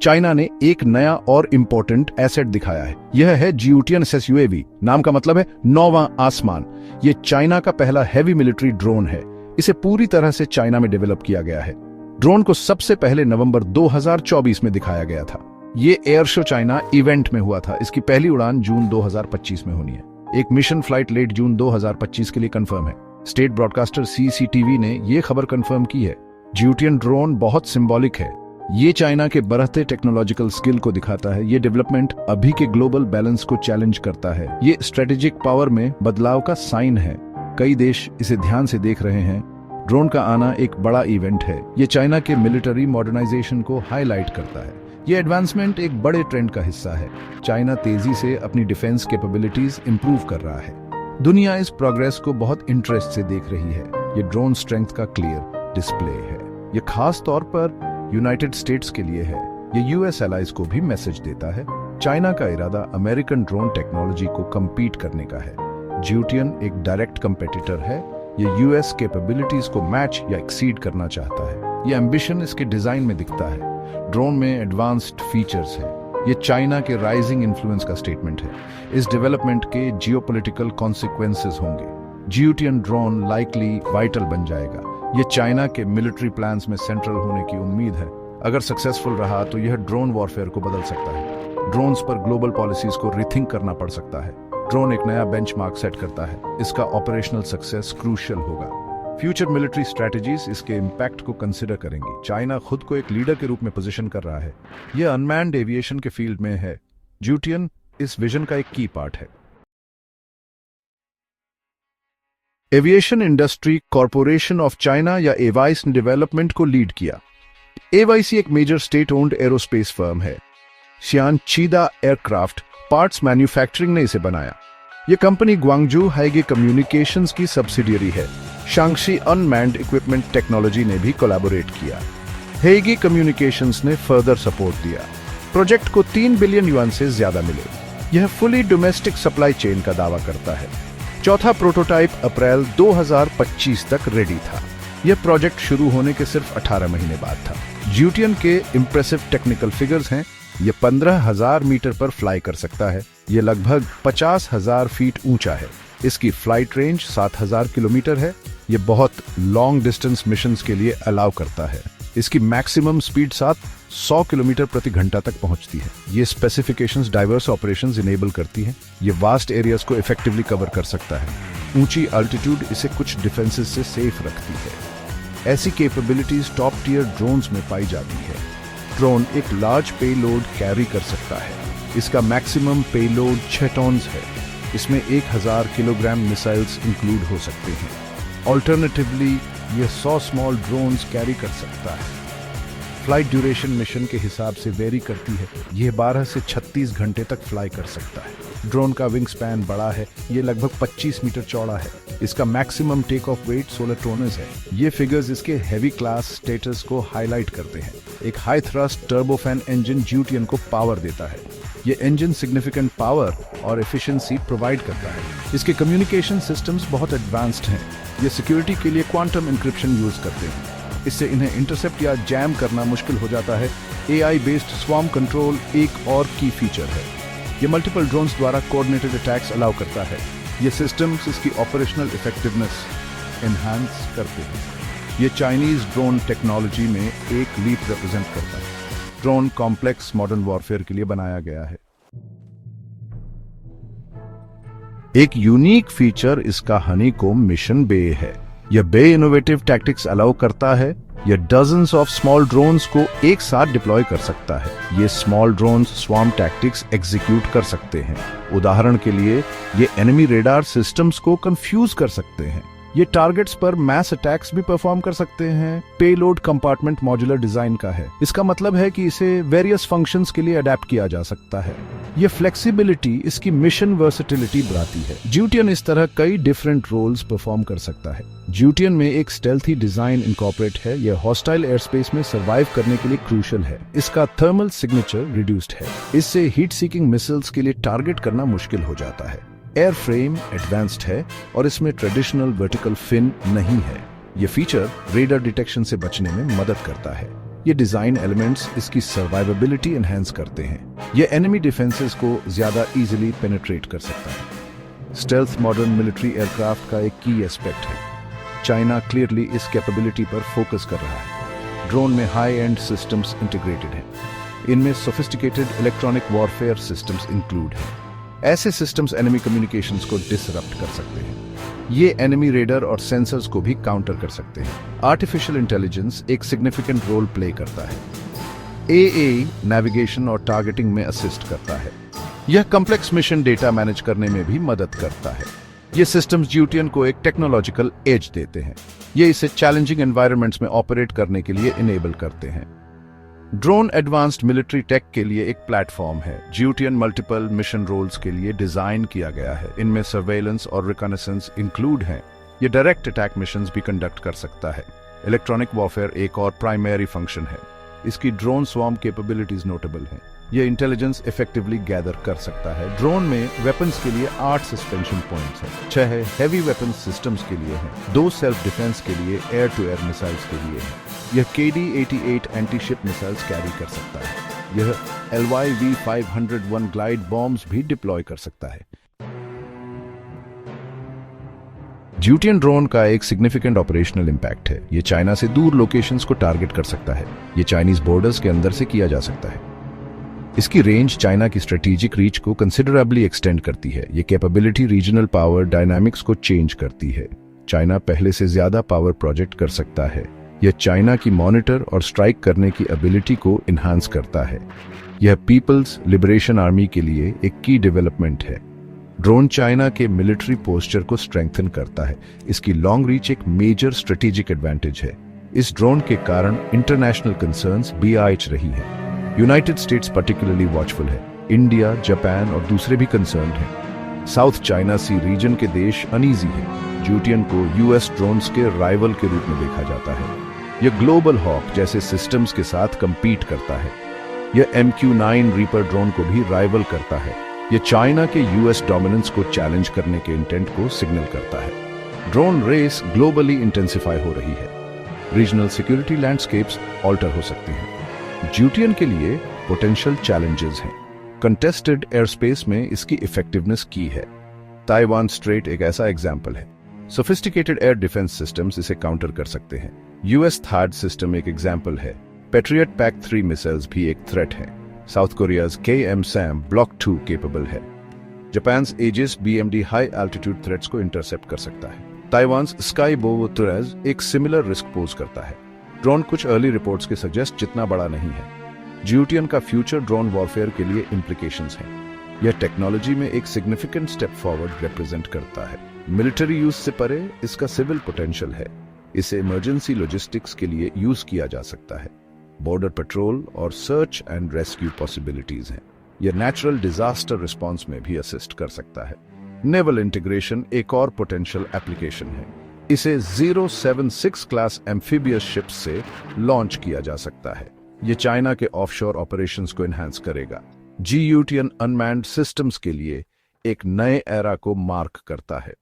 China ने एक नया और इम्पोर्टेंट एसेट दिखाया है। यह है जियूटियन SSUAV। नाम का मतलब है नौवां आसमान। ये चाइना का पहला हैवी मिलिट्री ड्रोन है। इसे पूरी तरह से चाइना में डेवलप किया गया है। ड्रोन को सबसे पहले नवंबर 2024 में दिखाया गया था। ये एयर शो चाइना इवेंट में हुआ था। इसकी पहली उड़ान जून 2025 में होनी है। एक मिशन फ्लाइट लेट जून 2025 के लिए कंफर्म है। स्टेट ब्रॉडकास्टर CCTV ने यह खबर कंफर्म की है। जियूटियन ड्रोन बहुत सिंबॉलिक है। ये चाइना के बढ़ते टेक्नोलॉजिकल स्किल को दिखाता है। ये डेवलपमेंट अभी के ग्लोबल बैलेंस को चैलेंज करता है। ये स्ट्रेटेजिक पावर में बदलाव का साइन है। कई देश इसे ध्यान से देख रहे हैं। ड्रोन का आना एक बड़ा इवेंट है। ये चाइना के मिलिट्री मॉडर्नाइजेशन को हाईलाइट करता है। ये एडवांसमेंट एक बड़े ट्रेंड का हिस्सा है। चाइना तेजी से अपनी डिफेंस कैपेबिलिटीज इंप्रूव कर रहा है। दुनिया इस प्रोग्रेस को बहुत इंटरेस्ट से देख रही है। ये ड्रोन स्ट्रेंथ का क्लियर डिस्प्ले है। ये खास तौर पर यूनाइटेड स्टेट्स के लिए है। ये US एलाइज को भी मैसेज देता है। चाइना का इरादा अमेरिकन ड्रोन टेक्नोलॉजी को कम्पीट करने का है। जियूटियन एक डायरेक्ट कंपेटिटर है। ये US कैपेबिलिटीज को मैच या एक्सीड करना चाहता है। ये एम्बिशन इसके डिजाइन में दिखता है। ड्रोन में एडवांस्ड फीचर्स हैं। ये चाइना के राइजिंग इन्फ्लुएंस का स्टेटमेंट है। इस डेवलपमेंट के जियोपॉलिटिकल कॉन्सिक्वेंसेस होंगे। जियूटियन ड्रोन लाइकली वाइटल बन जाएगा। ये चाइना के मिलिट्री प्लान्स में सेंट्रल होने की उम्मीद है। अगर सक्सेसफुल रहा तो यह ड्रोन वॉरफेयर को बदल सकता है। ड्रोन्स पर ग्लोबल पॉलिसीज को रिथिंक करना पड़ सकता है। ड्रोन एक नया बेंचमार्क सेट करता है। इसका ऑपरेशनल सक्सेस क्रूशियल होगा। फ्यूचर मिलिट्री स्ट्रेटजीज इसके इम्पैक्ट को कंसिडर करेंगी। चाइना खुद को एक लीडर के रूप में पोजीशन कर रहा है। यह अनमैन्ड एविएशन के फील्ड में है। जियूटियन इस विजन का एक की पार्ट है। Aviation Industry Corporation of China या एवाइस ने डेवलपमेंट को लीड किया। एवाईसी एक major state owned aerospace firm है। शियानचीदा एयरक्राफ्ट पार्ट्स मैन्युफैक्चरिंग ने इसे बनाया। यह कंपनी ग्वांगजू हाईगे कम्युनिकेशंस की सब्सिडियरी है। शांगशी अनमैन्ड इक्विपमेंट टेक्नोलॉजी ने भी कोलैबोरेट किया। हेगी कम्युनिकेशंस ने फर्दर सपोर्ट दिया। प्रोजेक्ट को 3 बिलियन युआन से ज्यादा मिले। यह फुली डोमेस्टिक सप्लाई चेन का दावा करता है। चौथा प्रोटोटाइप अप्रैल 2025 तक रेडी था। यह प्रोजेक्ट शुरू होने के सिर्फ 18 महीने बाद था। जियूटियन के इंप्रेसिव टेक्निकल फिगर्स हैं। यह 15,000 मीटर पर फ्लाई कर सकता है। यह लगभग 50,000 फीट ऊंचा है। इसकी फ्लाइट रेंज 7,000 किलोमीटर है। यह बहुत लॉन्ग डिस्टेंस मिशंस के लिए अलाउ करता है। इसकी मैक्सिमम स्पीड 100 किलोमीटर प्रति घंटा तक पहुंचती है। ये स्पेसिफिकेशंस डाइवर्स ऑपरेशंस इनेबल करती हैं। ये वास्ट एरियाज को इफेक्टिवली कवर कर सकता है। ऊंची अल्टीट्यूड इसे कुछ डिफेंसेस से सेफ रखती है। ऐसी कैपेबिलिटीज टॉप टियर ड्रोन्स में पाई जाती है। ड्रोन एक लार्ज पेलोड कैरी कर सकता है। इसका मैक्सिमम पेलोड 6 टन्स है। इसमें 1000 किलोग्राम मिसाइल्स इंक्लूड हो सकते हैं। ऑल्टरनेटिवली यह 100 स्मॉल ड्रोन्स कैरी कर सकता है। फ्लाइट ड्यूरेशन मिशन के हिसाब से वेरी करती है। यह 12 से 36 घंटे तक फ्लाई कर सकता है। ड्रोन का विंग स्पैन बड़ा है। यह लगभग 25 मीटर चौड़ा है। इसका मैक्सिमम टेक ऑफ वेट 16 टोनस है। ये फिगर्स इसके हैवी क्लास स्टेटस को हाईलाइट करते हैं। एक हाई थ्रस्ट टर्बोफैन इंजन जियूटियन को पावर देता है। ये इंजन सिग्निफिकेंट पावर और एफिशिएंसी प्रोवाइड करता है। इसके कम्युनिकेशन सिस्टम्स बहुत एडवांस्ड हैं। ये सिक्योरिटी के लिए क्वांटम इंक्रिप्शन यूज करते हैं। इससे इन्हें इंटरसेप्ट या जैम करना मुश्किल हो जाता है। AI बेस्ड स्वॉर्म कंट्रोल एक और की फीचर है। ये मल्टीपल ड्रोन्स द्वारा कोऑर्डिनेटेड अटैक्स अलाउ करता है। ये सिस्टम्स इसकी ऑपरेशनल इफेक्टिवनेस एनहांस करते हैं। ये चाइनीज ड्रोन टेक्नोलॉजी में एक लीप रिप्रेजेंट करता है। ड्रोन कॉम्प्लेक्स मॉडर्न वॉरफेयर के लिए बनाया गया है। एक यूनिक फीचर इसका हनीकॉम्ब मिशन बे है। यह बे इनोवेटिव टैक्टिक्स अलाउ करता है। यह डजन्स ऑफ स्मॉल ड्रोन्स को एक साथ डिप्लॉय कर सकता है। ये small drones swarm tactics execute कर सकते हैं। उदाहरण के लिए ये एनिमी रेडार सिस्टम्स को कंफ्यूज कर सकते हैं। ये टारगेट्स पर मैस अटैक्स भी परफॉर्म कर सकते हैं। पेलोड कंपार्टमेंट मॉड्यूलर डिजाइन का है। इसका मतलब है कि इसे वेरियस फंक्शंस के लिए अडेप्ट किया जा सकता है। ये फ्लेक्सिबिलिटी इसकी मिशन वर्सेटिलिटी बढ़ाती है। जियूटियन इस तरह कई डिफरेंट रोल्स परफॉर्म कर सकता है। जियूटियन में एक स्टेल्थी डिजाइन इनकॉर्पोरेट है। यह हॉस्टाइल एयर स्पेस में सर्वाइव करने के लिए क्रूशियल है। इसका थर्मल सिग्नेचर रिड्यूस्ड है। इससे हीट सीकिंग मिसाइल्स के लिए टारगेट करना मुश्किल हो जाता है। एयर फ्रेम एडवांस्ड है और इसमें ट्रेडिशनल वर्टिकल फिन नहीं है। यह फीचर रेडर डिटेक्शन से बचने में मदद करता है। ये डिजाइन एलिमेंट्स इसकी सर्वाइवेबिलिटी एनहेंस करते हैं। ये एनिमी डिफेंसेस को ज्यादा इजीली पेनिट्रेट कर सकता है। स्टेल्थ मॉडर्न मिलिट्री एयरक्राफ्ट का एक की एस्पेक्ट है। चाइना क्लियरली इस कैपेबिलिटी पर फोकस कर रहा है। ड्रोन में हाई एंड सिस्टम्स इंटीग्रेटेड हैं। इनमें sophisticated electronic warfare systems include हैं। ऐसे सिस्टम्स एनिमी कम्युनिकेशंस को डिसरप्ट कर सकते हैं। ये एनिमी रेडर और सेंसर्स को भी काउंटर कर सकते हैं। आर्टिफिशियल इंटेलिजेंस एक सिग्निफिकेंट रोल प्ले करता है। एआई नेविगेशन और टारगेटिंग में असिस्ट करता है। यह कॉम्प्लेक्स मिशन डेटा मैनेज करने में भी मदद करता है। ये सिस्टम्स ज्यूटियन को एक टेक्नोलॉजिकल एज देते हैं। ये इसे चैलेंजिंग एनवायरनमेंट्स में ऑपरेट करने के लिए इनेबल करते हैं। ड्रोन एडवांस्ड मिलिट्री टेक के लिए एक प्लेटफॉर्म है। ज्यूटियन मल्टीपल मिशन रोल्स के लिए डिजाइन किया गया है। इनमें सर्वेलेंस और रिकॉनेसेंस इंक्लूड हैं। ये डायरेक्ट अटैक मिशंस भी कंडक्ट कर सकता है। इलेक्ट्रॉनिक वॉरफेयर एक और प्राइमरी फंक्शन है। इसकी ड्रोन स्वॉर्म कैपेबिलिटीज नोटेबल हैं। यह इंटेलिजेंस इफेक्टिवली गैदर कर सकता है। ड्रोन में वेपन्स के लिए 8 सस्पेंशन पॉइंट्स हैं। 6 हैवी वेपन्स सिस्टम्स के लिए हैं। 2 सेल्फ डिफेंस के लिए एयर टू एयर मिसाइल्स के लिए हैं। यह KD-88 anti ship missiles carry कर सकता है। यह LYV-501 ग्लाइड बॉम्ब्स भी डिप्लॉय कर सकता है। ज्यूटियन ड्रोन का एक सिग्निफिकेंट ऑपरेशनल इंपैक्ट है। यह चाइना से दूर लोकेशंस को टारगेट कर सकता है। यह चाइनीज बॉर्डर्स के अंदर से किया जा सकता है। इसकी रेंज चाइना की स्ट्रेटेजिक रीच को कंसिडरेबली एक्सटेंड करती है। यह कैपेबिलिटी रीजनल पावर डायनामिक्स को चेंज करती है। चाइना पहले से ज्यादा पावर प्रोजेक्ट कर सकता है। यह चाइना की मॉनिटर और स्ट्राइक करने की एबिलिटी को इन्हांस करता है। यह पीपल्स लिबरेशन आर्मी के लिए एक की डेवलपमेंट है। ड्रोन चाइना के मिलिट्री पोस्चर को स्ट्रेंथन करता है। इसकी लॉन्ग रीच एक मेजर स्ट्रेटेजिक एडवांटेज है। इस ड्रोन के कारण इंटरनेशनल कंसर्न्स BIH रही है। यूनाइटेड स्टेट्स पर्टिकुलरली वॉचफुल है। इंडिया, जापान और दूसरे भी कंसर्न्ड हैं। साउथ चाइना सी रीजन के देश अनईजी हैं। ज्यूटियन को US ड्रोन्स के राइवल के रूप में देखा जाता है। यह ग्लोबल हॉक जैसे सिस्टम्स के साथ कंपीट करता है। यह MQ-9 रीपर ड्रोन को भी राइवल करता है। यह चाइना के US डोमिनेंस को चैलेंज करने के इंटेंट को सिग्नल करता है। ड्रोन रेस ग्लोबली इंटेंसिफाई हो रही है। रीजनल सिक्योरिटी लैंडस्केप्स ऑल्टर हो सकते हैं। ज्यूटियन के लिए पोटेंशियल चैलेंजेस हैं। कंटेस्टेड एयर स्पेस में इसकी इफेक्टिवनेस की है। ताइवान स्ट्रेट एक ऐसा एग्जाम्पल है। सोफिस्टिकेटेड एयर डिफेंस सिस्टम्स इसे काउंटर कर सकते हैं। US THAAD सिस्टम एक एग्जाम्पल है। पेट्रियट PAC-3 मिसाइल्स भी एक थ्रेट है। South Korea's KM-SAM Block 2 capable है। Japan Aegis BMD high altitude threats को इंटरसेप्ट कर सकता है। ताइवान स्काईबोव तुरेज एक सिमिलर रिस्क पोज करता है। ड्रोन कुछ अर्ली रिपोर्ट्स के सजेस्ट जितना बड़ा नहीं है। ज्यूटियन का फ्यूचर ड्रोन वॉरफेयर के लिए इंप्लीकेशंस हैं। यह टेक्नोलॉजी में एक सिग्निफिकेंट स्टेप फॉरवर्ड रिप्रेजेंट करता है। मिलिट्री यूज से परे इसका सिविल पोटेंशियल है। इसे इमरजेंसी लॉजिस्टिक्स के लिए यूज किया जा सकता है। बॉर्डर पेट्रोल और सर्च एंड रेस्क्यू पॉसिबिलिटीज हैं। यह नेचुरल डिजास्टर रिस्पॉन्स में भी असिस्ट कर सकता है। नेवल इंटीग्रेशन एक और पोटेंशियल एप्लीकेशन है। इसे 076 क्लास एम्फीबियस शिप्स से लॉन्च किया जा सकता है। यह चाइना के ऑफशोर ऑपरेशंस को एनहांस करेगा। ज्यूटियन अनमैन्ड सिस्टम्स के लिए एक नए एरा को मार्क करता है।